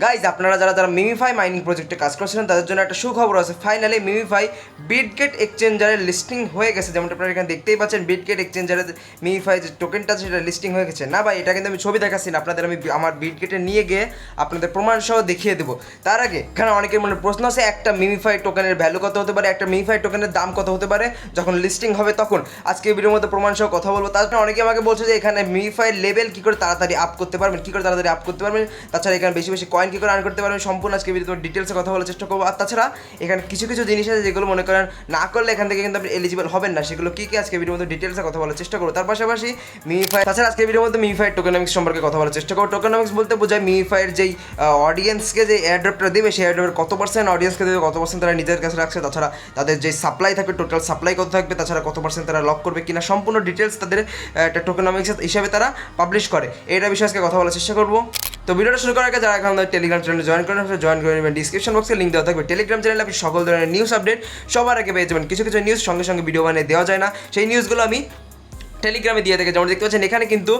Guys আপনারা যারা যারা মিমিফাই মাইনিং প্রজেক্টে কাজ করছিলেন তাদের জন্য একটা সুখবর আছে। ফাইনালি মিমিফাই বিটগেট এক্সচেঞ্জারের লিস্টিং হয়ে গেছে। যেমন আপনারা এখানে দেখতেই পাচ্ছেন বিটগেট এক্সচেঞ্জারের মিমিফাই যে টোকেনটা আছে সেটা লিস্টিং হয়ে গেছে। না ভাই, এটা কিন্তু আমি ছবি দেখাচ্ছি না, আপনাদের আমি আমার বিটগেটে নিয়ে গিয়ে আপনাদের প্রমাণ সহ দেখিয়ে দেবো। তার আগে এখানে অনেকের মনে প্রশ্ন আছে, একটা মিমিফাই টোকেনের ভ্যালু কত হতে পারে, একটা মিমিফাই টোকেনের দাম কত হতে পারে যখন লিস্টিং হবে তখন। আজকে ভিডিওর মধ্যে প্রমাণ সহ কথা বলবো। তাছাড়া অনেকে আমাকে বলছে যে এখানে মিমিফাই লেভেল কী করে তাড়াতাড়ি আপ করতে পারবেন, কী করে তাড়াতাড়ি আপ করতে পারবেন, তাছাড়া এখানে বেশি বেশি কয়েন কী করে আর্ন করতে পারবেন, সম্পূর্ণ আজকে ভিডিওতে ডিটেলসে কথা বলার চেষ্টা করবো। আর তাছাড়া এখানে কিছু কিছু জিনিস আছে যেগুলো মনে করেন না করলে এখান থেকে কিন্তু আপনি এলিজিবল হবেন না, সেগুলো কী কী আজকে ভিডিওর মধ্যে ডিটেলসে কথা বলার চেষ্টা করবো। তার পাশাপাশি মিমিফাই, তাছাড়া আজকে ভিডিওর মধ্যে মিমিফাই টোকেনমিক্স সম্পর্কে কথা বলার চেষ্টা করবো। টোকেনমিক্স বলতে বোঝায় মিমিফাইয়ের যেই অডিয়েন্সকে যে এয়ারড্রপটা দেবে সেই এয়ারড্রপের কত পার্সেন্ট অডিয়েন্সকে দেবে, কত পার্সেন্ট তারা নিজের কাছে রাখছে, তাছাড়া তাদের যে সাপ্লাই থাকবে টোটাল সাপ্লাই কত থাকবে, তাছাড়া কত পার্সেন্ট তারা লক করবে কিনা, সম্পূর্ণ ডিটেলস তাদের একটা টোকেনমিক্স হিসাবে তারা পাবলিশ করে। এটা বিষয়ে আজকে কথা বলার চেষ্টা করবো। তো ভিডিওটা শুরু করার আগে যারা এখন টেলিগ্রাম চ্যানেলে জয়েন করে নেবেন, ডিসক্রিপশন বক্সে লিঙ্ক দেওয়া থাকবে। টেলিগ্রাম চ্যানেলে আপনি সকল ধরনের নিউজ আপডেট সবার আগে পেয়ে যাবেন। কিছু কিছু নিউজ সঙ্গে সঙ্গে ভিডিও বানিয়ে দেওয়া যায় না, সেই নিউজগুলো আমি টেলিগ্রামে দিয়ে থাকে। যেমন দেখতে পাচ্ছেন এখানে কিন্তু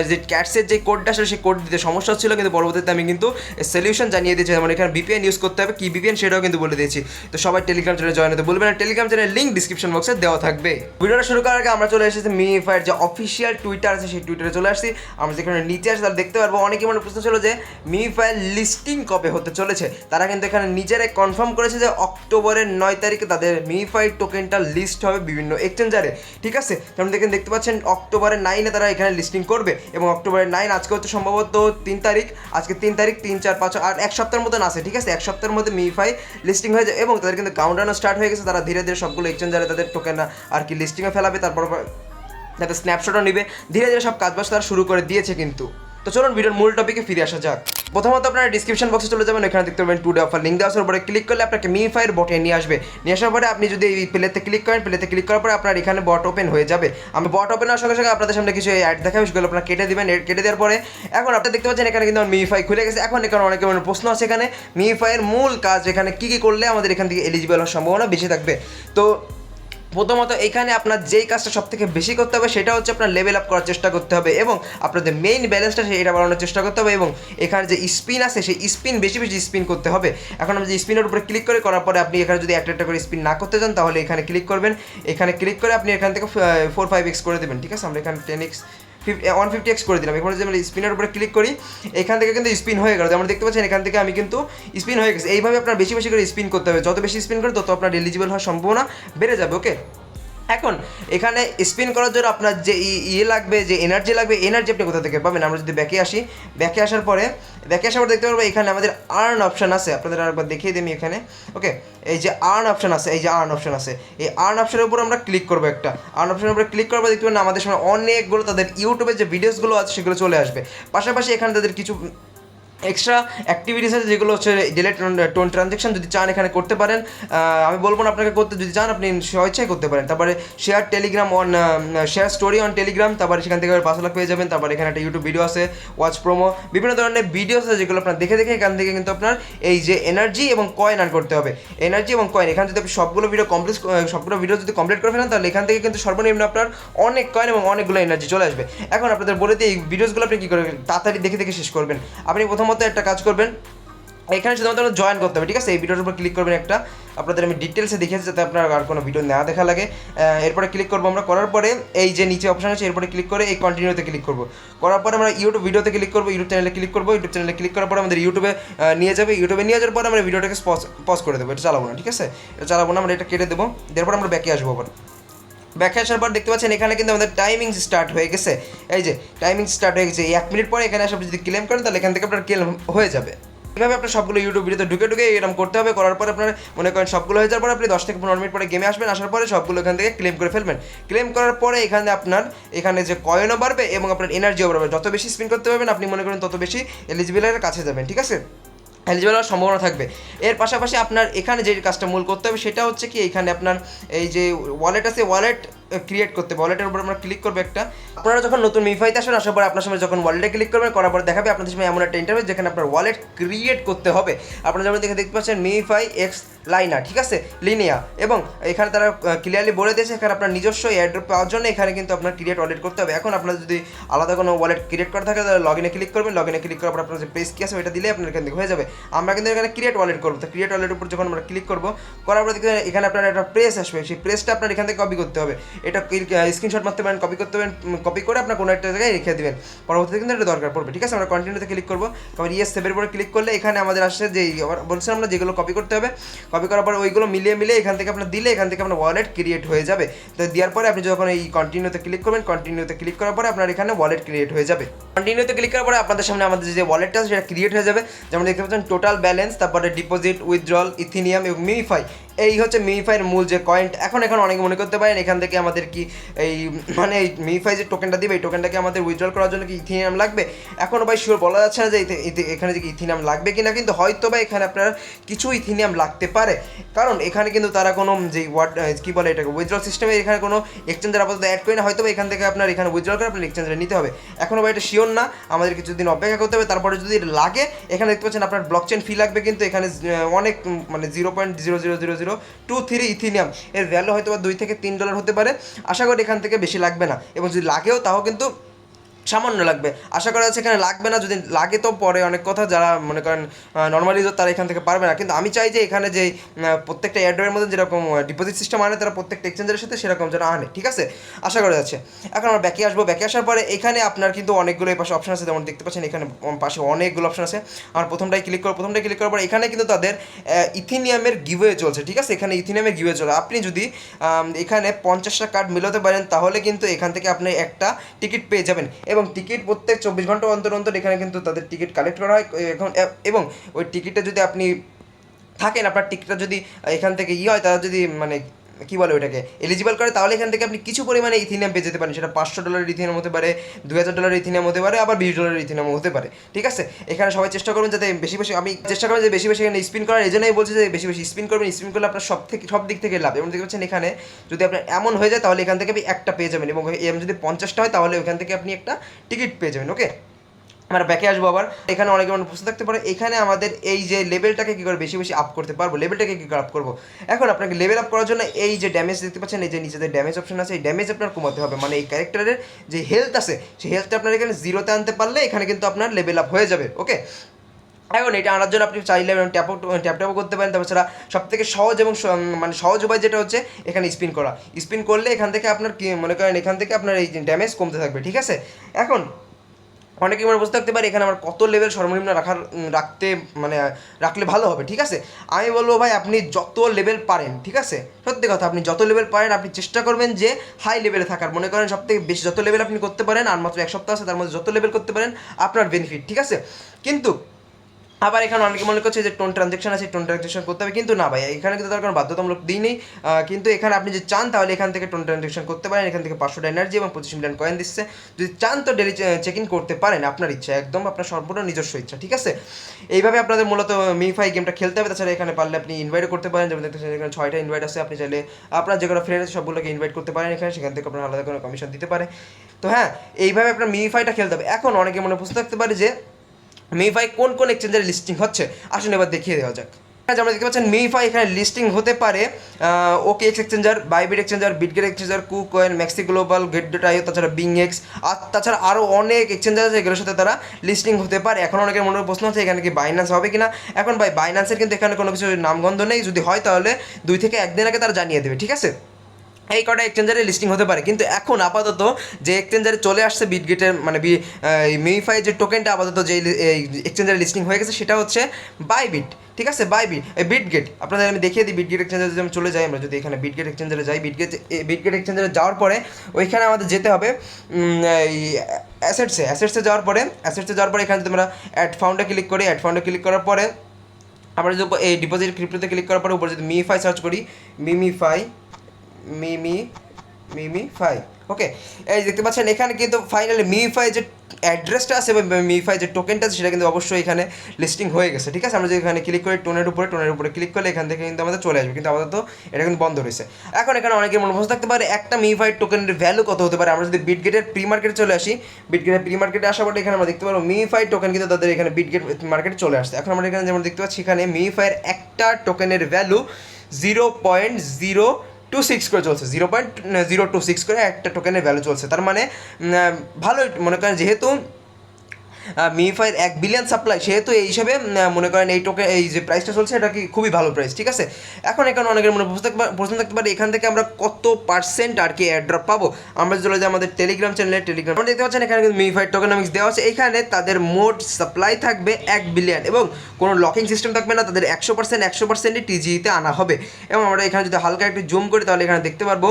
যে ক্যাটসের যে কোডটা আসলে সেই কোড দিতে সমস্যা হচ্ছিল, কিন্তু পরবর্তীতে আমি কিন্তু সলিউশন জানিয়ে দিয়েছি। যেমন এখানে বিপিএন ইউজ করতে হবে, কি বিপিএন সেটাও কিন্তু বলে দিয়েছি। তো সবাই টেলিগ্রাম চ্যানেলে জয়েন হতে বলবেন, আর টেলিগ্রাম চ্যানেলের লিঙ্ক ডিসক্রিপশন বক্সে দেওয়া থাকবে। ভিডিওটা শুরু করার আগে আমরা চলে এসেছি মিমিফাইয়ের যে অফিসিয়াল টুইটার আছে সেই টুইটারে চলে আসছি। আমরা যেখানে নিচে আসি তারা দেখতে পারবো। অনেকেই মনে প্রশ্ন ছিল যে মিমিফাইয়ের লিস্টিং কবে হতে চলেছে। তারা কিন্তু এখানে নিজেরাই কনফার্ম করেছে যে অক্টোবরের 9 তারিখে তাদের মিমিফাই টোকেনটা লিস্ট হবে বিভিন্ন এক্সচেঞ্জারে, ঠিক আছে। যেমন দেখতে পাচ্ছেন অক্টোবরের 9-এ তারা এখানে লিস্টিং করবে, এবং অক্টোবরের 9 আজকে হচ্ছে সম্ভবত 3 তারিখ, আজকে 3 তারিখ, 3, 4, 5 আর এক সপ্তাহের মতন আছে, ঠিক আছে। এক সপ্তাহের মধ্যে মিমিফাই লিস্টিং হয়ে যায়, এবং তাদের কিন্তু কাউন্টডাউনও স্টার্ট হয়ে গেছে। তারা ধীরে ধীরে সবগুলো এক্সচেঞ্জারে তাদের টোকেন আর কি লিস্টিংয়ে ফেলাবে, তারপর যাতে স্ন্যাপশটও নিবে, ধীরে ধীরে সব কাজবাজ তারা শুরু করে দিয়েছে কিন্তু। তো চলুন ভিডিওর মূল টপিকে ফিরে আসা যাক। প্রথমত আপনারা ডিসক্রিপশন বক্সে চলে যাবেন, এখানে দেখতে পাবেন টুডে অফার লিঙ্ক দেওয়ার পরে ক্লিক করলে আপনাকে মিমিফাইয়ের বটে নিয়ে আসবে। নিয়ে আসার পরে আপনি যদি এই প্লেতে ক্লিক করেন, প্লেতে ক্লিক করার পরে আপনার এখানে বট ওপেন হয়ে যাবে। আমি বট ওপেন হওয়ার সঙ্গে সঙ্গে আপনাদের সামনে কিছু অ্যাড দেখাবে, সেগুলো আপনারা কেটে দেবেন। কেটে দেওয়ার পরে এখন আপনারা দেখতে পাচ্ছেন এখানে কিন্তু আমার মিমিফাই খুলে গেছে। এখন এখানে অনেকের মনে প্রশ্ন আছে, এখানে মিমিফাইয়ের মূল কাজ এখানে কী কী করলে আমাদের এখান থেকে এলিজিবল হওয়ার সম্ভাবনা বেশি থাকবে। তো প্রথমত এখানে আপনার যেই কাজটা সব থেকে বেশি করতে হবে সেটা হচ্ছে আপনার লেভেল আপ করার চেষ্টা করতে হবে, এবং আপনাদের মেইন ব্যালেন্সটা সেটা বাড়ানোর চেষ্টা করতে হবে, এবং এখানে যে স্পিন আছে সেই স্পিন বেশি বেশি স্পিন করতে হবে। এখন আমি যে স্পিনের উপরে ক্লিক করার পরে আপনি এখানে যদি একটা করে স্পিন না করতে চান তাহলে এখানে ক্লিক করবেন। এখানে ক্লিক করে আপনি এখান থেকে 4-5x করে দেবেন, ঠিক আছে। আমরা এখানে 10x 150x করে দিলাম। এখানে যদি আমরা স্পিনের উপরে ক্লিক করি এখান থেকে কিন্তু স্পিন হয়ে গেল। যেমন দেখতে পাচ্ছেন এখান থেকে আমি কিন্তু স্পিন হয়ে গেছে। এইভাবে আপনার বেশি বেশি করে স্পিন করতে হবে, যত বেশি স্পিন করে তত আপনার এলিজিবল হওয়ার সম্ভাবনা বেড়ে যাবে, ওকে। এখন এখানে স্পিন করার জন্য আপনার যে লাগবে, যে এনার্জি লাগবে, এনার্জি আপনি কোথা থেকে পাবেন। আমরা যদি ব্যাকে আসি, ব্যাকে আসার পরে দেখতে পারবো এখানে আমাদের আর্ন অপশান আছে। আপনাদের আরেকবার দেখিয়ে দিই এখানে, ওকে। এই যে আর্ন অপশান আছে, এই যে আর্ন অপশান আছে, এই আর্ন অপশানের উপর আমরা ক্লিক করবো। একটা আর্ন অপশানের উপরে ক্লিক করবো, দেখতে পাবেন আমাদের সামনে অনেকগুলো তাদের ইউটিউবে যে ভিডিওসগুলো আছে সেগুলো চলে আসবে। পাশাপাশি এখানে তাদের কিছু এক্সট্রা অ্যাক্টিভিটিস আছে যেগুলো হচ্ছে ডিলেট টোন ট্রানজ্যাকশন যদি চান এখানে করতে পারেন। আমি বলবো না আপনাকে করতে, যদি চান আপনি স্বেচ্ছায় করতে পারেন। তারপরে share Telegram share story on Telegram, তারপরে সেখান থেকে 5 লাখ পেয়ে যাবেন। তারপরে এখানে একটা ইউটিউব ভিডিও আছে, ওয়াচ প্রোমো, বিভিন্ন ধরনের ভিডিওস আছে যেগুলো আপনার দেখে এখান থেকে কিন্তু আপনার এই যে এনার্জি এবং কয়েন আর্ন করতে হবে। এনার্জি এবং কয়েন এখানে যদি আপনি সবগুলো ভিডিও যদি কমপ্লিট করে ফেলেন তাহলে এখান থেকে কিন্তু সর্বনিম্ন আপনার অনেক কয়েন এবং অনেকগুলো এনার্জি চলে আসবে। এখন আপনাদের বলে দিই এই ভিডিওসগুলো আপনি কী করবেন, তাড়াতাড়ি দেখে শেষ করবেন। আপনি প্রথমত একটা কাজ করবেন, এখানে শুধুমাত্র জয়েন করতে হবে, ঠিক আছে। এই ভিডিওর উপর ক্লিক করবেন একটা, আপনাদের আমি ডিটেলসে দেখিয়েছি যাতে আপনার আর কোনো ভিডিও না দেখা লাগে। এরপরে ক্লিক করবো আমরা, করার পরে এই যে নিচে অপশান আছে এরপরে ক্লিক করে এই কন্টিনিউতে ক্লিক করবো। করার পরে আমরা ইউটিউব ভিডিওতে ক্লিক করবো, ইউটিউব চ্যানেলে ক্লিক করবো। ইউটিউব চ্যানেলে ক্লিক করার পরে আমাদের ইউটিউবে নিয়ে যাবে। ইউটিউবে নিয়ে যাওয়ার পরে আমরা ভিডিওটাকে পজ করে দেবো, এটা চালাবো না, ঠিক আছে। এটা চালাবো না, আমরা এটা কেটে দেবো। এরপর আমরা ব্যাকে আসবো। আবার ব্যাকে আসার পর দেখতে পাচ্ছেন এখানে কিন্তু আমাদের টাইমিং স্টার্ট হয়ে গেছে। এই যে টাইমিং স্টার্ট হয়ে গেছে, 1 মিনিট পরে এখানে আপনি যদি ক্লেম করেন তাহলে এখান থেকে আপনার ক্লেম হয়ে যাবে। এভাবে আপনার সবগুলো ইউটিউব ভিডিওতে ঢুকে এরকম করতে হবে। করার পর আপনার মনে করেন সবগুলো হয়ে যাওয়ার পর আপনি 10 থেকে 15 মিনিট পরে গেমে আসবেন। আসার পরে সবগুলো এখান থেকে ক্লেম করে ফেলবেন। ক্লেম করার পরে এখানে আপনার এখানে যে কয়েনও বাড়বে এবং আপনার এনার্জিও বাড়বে। যত বেশি স্পিন করতে পারবেন আপনি মনে করেন তত বেশি এলিজিবলের কাছে যাবেন, ঠিক আছে, এলিজিবল হওয়ার সম্ভাবনা থাকবে। এর পাশাপাশি আপনার এখানে যে কাজটা মূল করতে হবে সেটা হচ্ছে কি, এখানে আপনার এই যে ওয়ালেট আছে, ওয়ালেট ক্রিয়েট করতে হবে। ওয়ালেটের উপর আমরা ক্লিক করবো একটা। আপনারা যখন নতুন মিমিফাইতে আসেন, আসার পরে আপনার সামনে যখন ওয়ালেটে ক্লিক করবেন, করার পরে দেখাবে আপনাদের সামনে এমন একটা ইন্টারফেস যেখানে আপনার ওয়ালেট ক্রিয়েট করতে হবে। আপনারা যেমন দেখতে পাচ্ছেন মিমিফাই এক্স লাইনা, ঠিক আছে, লিনিয়া। এবং এখানে তারা ক্লিয়ারলি বলে দিয়েছে এখানে আপনার নিজস্ব এয়ারড্রপ পাওয়ার জন্য এখানে কিন্তু আপনার ক্রিয়েট ওয়ালেট করতে হবে। এখন আপনার যদি আলাদা কোনো ওয়ালেট ক্রিয়েট করা থাকে তাহলে লগ ইনে ক্লিক করবেন, লগ ইনে ক্লিক করার পর আপনার যে প্রেস কি আছে ওইটা দিলে আপনার এখান থেকে হয়ে যাবে। আমরা কিন্তু এখানে ক্রিয়েট ওয়ালেট করবো, তো ক্রিয়েট ওয়ালেটের উপর যখন আমরা ক্লিক করবো, করার পর এখানে আপনার একটা প্রেস আসবে, সেই প্রেসটা আপনার এখান থেকে কপি করতে হবে। এটা স্ক্রিনশট মারতে পারেন, কপি করতে পারেন, কপি করে আপনার কোনো একটা জায়গায় রেখে দেবেন, পরবর্তীতে কিন্তু এটা দরকার পড়বে, ঠিক আছে। আমরা কন্টিনিউতে ক্লিক করবো, তারপর ইয়েস সেভের উপরে ক্লিক করলে এখানে আমাদের আসছে যে বলছিলাম আমরা যেগুলো কপি করতে হবে, কপি করার পর ওইগুলো মিলিয়ে এখান থেকে আপনার দিলে এখান থেকে আপনার ওয়ালেট ক্রিয়েট হয়ে যাবে। তো দেওয়ার পরে আপনি যখন এই কন্টিনিউতে ক্লিক করবেন, কন্টিনিউতে ক্লিক করার পরে আপনার এখানে ওয়ালেট ক্রিয়েট হয়ে যাবে। কন্টিনিউতে ক্লিক করার পরে আপনাদের সামনে আমাদের যে ওয়ালেটটা আছে সেটা ক্রিয়েট হয়ে যাবে। যেমন দেখতে পাচ্ছেন টোটাল ব্যালেন্স, তারপরে ডিপোজিট, উইথড্রল, ইথিনিয়াম এবং মিমিফাই। এই হচ্ছে মিমিফাইয়ের মূল যে কয়েন। এখন অনেকে মনে করতে পারেন এখান থেকে আমাদের কি এই মানে এই মিমিফাই যে টোকেনটা দিবে এই টোকেনটাকে আমাদের উইথড্রল করার জন্য কি ইথিনিয়াম লাগবে? এখনও ভাই শিওর বলা যাচ্ছে না যে এখানে যে ইথিনিয়াম লাগবে কিনা, কিন্তু হয়তো বা এখানে আপনার কিছু ইথিনিয়াম লাগতে পারে, কারণ এখানে কিন্তু তারা কোনো যে কী বলে এটাকে উইথড্রল সিস্টেমে এখানে কোনো এক্সচেঞ্জার আপাতত অ্যাড করে না, হয়তো এখান থেকে আপনার এখানে উইথড্রল করে আপনার এক্সচেঞ্জারে নিতে হবে। এখনও ভাই এটা শিওর না, আমাদের কিছুদিন অপেক্ষা করতে হবে। তারপরে যদি লাগে এখানে দেখতে পাচ্ছেন আপনার ব্লকচেন ফি লাগবে, কিন্তু এখানে অনেক মানে 0.00023 ইথিনিয়াম এর ভ্যালু হয়তো বা $2 থেকে $3 হতে পারে। আশা করি এখান থেকে বেশি লাগবে না, এবং যদি লাগেও তাও কিন্তু সামান্য লাগবে। আশা করা যাচ্ছে এখানে লাগবে না, যদি লাগে তো পরে অনেক কথা, যারা মনে করেন নর্মাল ইউজার তারা এখান থেকে পারবে না। কিন্তু আমি চাই যে এখানে যে প্রত্যেকটা এয়ারড্রপের মধ্যে যেরকম ডিপোজিট সিস্টেম আনে তারা প্রত্যেকটা এক্সচেঞ্জের সাথে সেরকম যেন আনে, ঠিক আছে, আশা করা যাচ্ছে। এখন আমরা ব্যাকে আসবো, ব্যাকে আসার পরে এখানে আপনার কিন্তু অনেকগুলো এই পাশে অপশন আছে, যেমন দেখতে পাচ্ছেন এখানে পাশে অনেকগুলো অপশন আছে। আমার প্রথমটাই ক্লিক করার পরে এখানে কিন্তু তাদের ইথিনিয়ামের গিভওয়ে চলছে, ঠিক আছে, এখানে ইথিনিয়ামের গিভওয়ে চলে। আপনি যদি এখানে 50টা কার্ড মিলাতে পারেন তাহলে কিন্তু এখান থেকে আপনি একটা টিকিট পেয়ে যাবেন, এবং টিকিট প্রত্যেক 24 ঘন্টা অন্তর এখানে কিন্তু তাদের টিকিট কালেক্ট করা হয় এখন। এবং ওই টিকিটটা যদি আপনি থাকেন, আপনার টিকিটটা যদি এখান থেকে হয়, তারা যদি মানে কী বলে ওইটাকে এলিজিবল করে, তাহলে এখান থেকে আপনি কিছু পরিমাণে ইথিনিয়াম পেয়ে যেতে পারেন। সেটা $500 ইথিনিয়াম হতে পারে, $2000 ইথিনিয়াম হতে পারে, আবার $20 ইথিনিয়াম হতে পারে, ঠিক আছে। এখানে সবাই চেষ্টা করবেন যাতে বেশি আমি চেষ্টা করবেন যে বেশি এখানে স্পিন করার, এই জন্যই বলছি যে বেশি স্পিন করবেন। স্পিন করলে আপনার সব দিক থেকে লাভ। এবং দেখতে পাচ্ছেন এখানে যদি আপনার এমন হয়ে যায় তাহলে এখান থেকে আপনি একটা পেয়ে যাবেন, এবং যদি 50টা হয় তাহলে ওখান থেকে আপনি একটা টিকিট পেয়ে যাবেন। ওকে, আমরা ব্যাকে আসবো আবার। এখানে অনেকে মানে প্রশ্ন থাকতে পারে এখানে আমাদের এই যে লেভেলটাকে কী করে বেশি আপ করতে পারবো, লেভেলটাকে কী করে আপ করবো। এখন আপনাকে লেভেল আপ করার জন্য এই যে ড্যামেজ দেখতে পাচ্ছেন, এই যে নিচেদের ড্যামেজ অপশন আছে, এই ড্যামেজ আপনার কমাতে হবে। মানে এই ক্যারেক্টারের যে হেলথ আছে সেই হেলথটা আপনার এখানে 0-তে আনতে পারলে এখানে কিন্তু আপনার লেভেল আপ হয়ে যাবে। ওকে, এখন এটা আনার জন্য আপনি চাইলে ট্যাপও করতে পারেন। তাছাড়া সবথেকে সহজ এবং মানে সহজ উপায় যেটা হচ্ছে এখানে স্পিন করা। স্পিন করলে এখান থেকে আপনার কি মনে করেন এখান থেকে আপনার এই ড্যামেজ কমতে থাকবে, ঠিক আছে। এখন অনেকেই মনে বুঝতে থাকতে পারে এখানে আমার কত লেভেল সর্বনিম্ন রাখলে ভালো হবে, ঠিক আছে। আমি বলবো ভাই আপনি যত লেভেল পারেন, ঠিক আছে, সত্যি কথা, আপনি যত লেভেল পারেন আপনি চেষ্টা করবেন যে হাই লেভেলে থাকার। মনে করেন সবথেকে বেশি যত লেভেল আপনি করতে পারেন, আর মাত্র 1 সপ্তাহ আছে তার মধ্যে যত লেভেল করতে পারেন আপনার বেনিফিট, ঠিক আছে। কিন্তু আবার এখানে অনেকে মনে করছে যে টোন ট্রানজ্যাকশন আছে, টোন ট্রানজ্যাকশন করতে হবে, কিন্তু না ভাই, এখানে কিন্তু তার কোনো বাধ্যতামূলক দিই নেই। কিন্তু এখানে আপনি যদি চান তাহলে এখান থেকে টোন ট্রানজ্যাকশন করতে পারেন। এখান থেকে 500টা এনার্জি এবং 25 মিলিয়ন কয়েন দিচ্ছে। যদি চান তো ডেলি চেক ইন করতে পারেন, আপনার ইচ্ছা, একদম আপনার সম্পূর্ণ নিজস্ব ইচ্ছা, ঠিক আছে। এইভাবে আপনাদের মূলত মিমিফাই গেমটা খেলতে হবে। তাছাড়া এখানে পারলে আপনি ইনভাইটও করতে পারেন, যেমন দেখতে এখানে 6টা ইনভাইট আছে। আপনি চাইলে আপনার যে কোনো ফ্রেন্ড আছে সবগুলোকে ইনভাইট করতে পারেন এখানে, সেখান থেকে আপনার আলাদা কোনো কমিশন দিতে পারে। তো হ্যাঁ, এইভাবে আপনার মিমিফাইটা খেলতে হবে। এখন অনেকে মনে বুঝতে থাকতে পারে যে মিমিফাই কোন এক্সচেঞ্জের লিস্টিং হচ্ছে, আসুন এবার দেখিয়ে দেওয়া যাক। আমরা দেখতে পাচ্ছেন মিমিফাই এখানে লিস্টিং হতে পারে OKX exchanger, Bybit exchanger, Bitget exchanger, KuCoin, MEXC global, Gate, তাছাড়া বিংএক্স, আর তাছাড়া আরও অনেক এক্সচেঞ্জার আছে যেগুলোর সাথে তারা লিস্টিং হতে পারে। এখন অনেকের মনে প্রশ্ন আছে এখানে কি বাইন্যান্স হবে কিনা। এখন ভাই বাইন্যান্সের কিন্তু এখানে কোনো কিছু নামগন্ধ নেই, যদি হয় তাহলে 2 থেকে 1 দিন আগে তারা জানিয়ে দেবে, ঠিক আছে। এই কটা এক্সচেঞ্জারে লিস্টিং হতে পারে, কিন্তু এখন আপাতত যে এক্সচেঞ্জারে চলে আসছে বিটগেটের মানে মিমিফাই যে টোকেনটা আপাতত যে এক্সচেঞ্জারে লিস্টিং হয়ে গেছে সেটা হচ্ছে বাইবিট, ঠিক আছে, বিটগেট। আপনাদের আমি দেখিয়ে দিই বিটগেট এক্সচেঞ্জারে যদি আমি চলে যাই, আমরা যদি এখানে বিটগেট এক্সচেঞ্জারে যাই, বিটগেট এক্সচেঞ্জারে যাওয়ার পরে ওইখানে আমাদের যেতে হবে এই অ্যাসেটসে যাওয়ার পরে এখানে যদি আমরা অ্যাড ফাউন্ডে ক্লিক করি, অ্যাড ফাউন্ডে ক্লিক করার পরে আমরা যদি এই ডিপোজিট ক্রিপ্টোতে ক্লিক করার পরে উপরে যদি মিমিফাই সার্চ করি, মিমিফাই। ওকে, এই দেখতে পাচ্ছেন এখানে কিন্তু ফাইনালি মিমিফাই যে অ্যাড্রেসটা আছে বা মিমিফাই যে টোকেনটা আছে সেটা কিন্তু অবশ্যই এখানে লিস্টিং হয়ে গেছে। ঠিক আছে, আমরা যদি এখানে ক্লিক করি টোনের উপরে ক্লিক করলে এখান থেকে কিন্তু আমাদের চলে আসবে, কিন্তু আমাদের তো এটা কিন্তু বন্ধ রয়েছে। এখন এখানে অনেকের মনে প্রশ্ন থাকতে পারে একটা মিমিফাই টোকেনের ভ্যালু কত হতে পারে। আমরা যদি বিটগেটের প্রি মার্কেটে চলে আসি, বিটগেটের প্রি মার্কেটে আসার পরে এখানে আমরা দেখতে পারবো মিমিফাই টোকেন কিন্তু তাদের এখানে বিটগেট মার্কেটে চলে আসছে। এখন আমরা এখানে যেমন দেখতে পাচ্ছি এখানে মিমিফাইয়ের একটা টোকেনের ভ্যালু 0.026 করে চলছে, 0.026 করে একটা টোকেনের ভ্যালু চলছে। তার মানে ভালোই মনে করেন, যেহেতু মিমিফাইয়ের 1 বিলিয়ন সাপ্লাই, সেহেতু এই হিসাবে মনে করেন এই টোকেন এই যে প্রাইসটা চলছে এটা কি খুবই ভালো প্রাইস। ঠিক আছে, এখন এখানে অনেকের মনে প্রশ্ন থাকতে পারে এখান থেকে আমরা কত পার্সেন্ট আর কি এয়ারড্রপ পাবো। আমরা চলে যাই আমাদের টেলিগ্রাম চ্যানেলে, টেলিগ্রাম আমরা দেখতে পাচ্ছেন এখানে কিন্তু মিমিফাই টোকেনমিক্স দেওয়া আছে। এখানে তাদের মোট সাপ্লাই থাকবে 1 বিলিয়ন এবং কোনো লকিং সিস্টেম থাকবে না, তাদের 100%ই টিজিতে আনা হবে। এবং আমরা এখানে যদি হালকা একটু জুম করি তাহলে এখানে দেখতে পারবো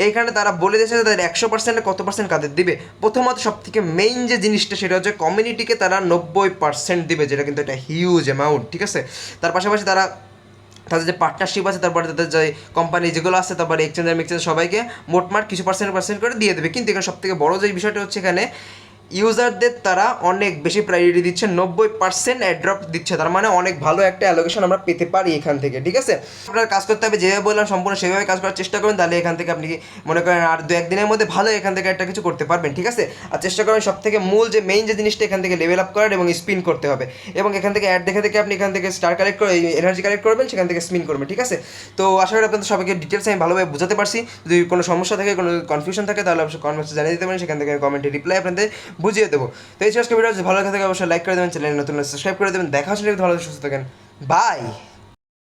এইখানে তারা বলে দিয়েছে যে তাদের 100%-এ কত পার্সেন্ট কাদের দিবে। প্রথমত সব থেকে মেইন যে জিনিসটা সেটা হচ্ছে কমিউনিটিকে তারা 90% দিবে, যেটা কিন্তু একটা হিউজ অ্যামাউন্ট। ঠিক আছে, তার পাশাপাশি তারা তাদের যে পার্টনারশিপ আছে, তারপরে তাদের যে কোম্পানি যেগুলো আছে, তারপরে এক্সচেঞ্জার মিক্সচেঞ্জার সবাইকে মোটমাট কিছু পার্সেন্ট করে দিয়ে দেবে। কিন্তু এখানে সব থেকে বড় যে বিষয়টা হচ্ছে এখানে ইউজারদের তারা অনেক বেশি প্রায়োরিটি দিচ্ছে, 90% অ্যাড্রপ দিচ্ছে। তার মানে অনেক ভালো একটা অ্যালোকেশন আমরা পেতে পারি এখান থেকে। ঠিক আছে, আপনার কাজ করতে হবে যেভাবে বললাম সম্পূর্ণ সেভাবে কাজ করার চেষ্টা করবেন, তাহলে এখান থেকে আপনি মনে করেন আর 2-1 দিনের মধ্যে ভালো এখান থেকে একটা কিছু করতে পারবেন। ঠিক আছে, আর চেষ্টা করবেন সব থেকে মূল যে মেইন যে জিনিসটা এখান থেকে লেভেল আপ করার এবং স্পিন করতে হবে। এবং এখান থেকে অ্যাড দেখে আপনি এখান থেকে স্টার কালেক্ট করে এনার্জি কালেক্ট করবেন, সেখান থেকে স্পিন করবেন। ঠিক আছে, তো আশা করি আপনাদের সবাইকে ডিটেলস আমি ভালোভাবে বুঝাতে পারছি। যদি কোনো সমস্যা থাকে, কোনো কনফিউশন থাকে, তাহলে অবশ্যই কমেন্ট বক্সে জানিয়ে দিতে পারেন, সেখান থেকে কমেন্টে রিপ্লাই আপনাদের বুঝিয়ে দেবো। তো এই আজকে ভিডিও ভালো লাগে থাকে অবশ্যই লাইক করে দেবেন, চ্যানেল নতুন সাবস্ক্রাইব করে দেবেন। দেখা হচ্ছে ভালো সুস্থ থাকেন, বাই।